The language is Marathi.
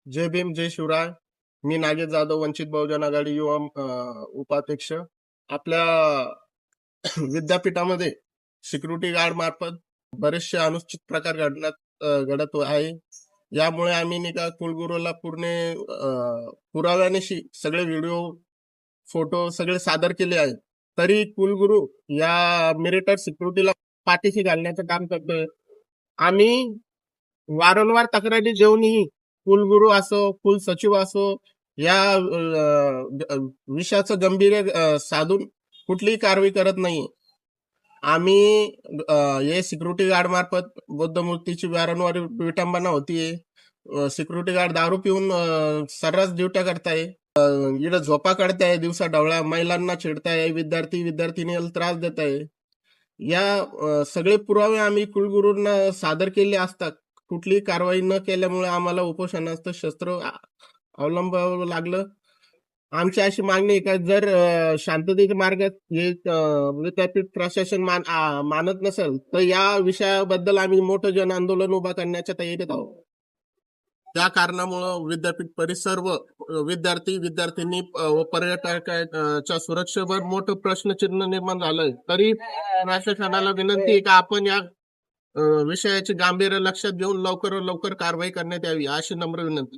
जय भीम, जय शिवराय. मी नागेश जाधव, वंचित बहुजन आघाडी युवा उपाध्यक्ष. आपल्या विद्यापीठामध्ये सिक्युरिटी गार्ड मार्फत बरेचसे अनुचित प्रकार घडत आहे. यामुळे आम्ही नाही का कुलगुरूला पूर्ण पुराव्यानिशी सगळे व्हिडिओ, फोटो सगळे सादर केले आहेत. तरी कुलगुरू या मिलिटरी सिक्युरिटीला पाठीशी घालण्याचं काम करतोय. आम्ही वारंवार तक्रारी देऊनही कुलगुरू असो, कुलसचिव असो, या विषयाचं गांभीर्य साधून कुठलीही कारवाई करत नाही. आम्ही हे सिक्युरिटी गार्ड मार्फत बौद्ध मूर्तीची वारंवार विटंबना होतीये. सिक्युरिटी गार्ड दारू पिऊन सर्रास ड्युट्या करताय, इकडे झोपा काढताय, दिवसा ढवळ्या महिलांना छेडताय, विद्यार्थिनीला त्रास देताय. या सगळे पुरावे आम्ही कुलगुरूंना सादर केले असतात. कुठलीही कारवाई न केल्यामुळे आम्हाला उपोषणाचं शस्त्र अवलंबावं लागलं. आमची अशी मागणी आहे का जर शांततेच्या मार्गात हे विद्यापीठ प्रशासन मानत नसेल तर या विषयाबद्दल आम्ही मोठं जन आंदोलन उभा करण्याच्या तयारीत आहोत. त्या कारणामुळं विद्यापीठ परिसर व विद्यार्थ्यांनी व पर्यटकांच्या सुरक्षेवर मोठं प्रश्नचिन्ह निर्माण झालंय. तरी प्रशासनाला विनंती आहे का आपण या विषयाचे गांभीर्य लक्षात घेऊन लवकर कारवाई करण्यात यावी, अशी नम्र विनंती.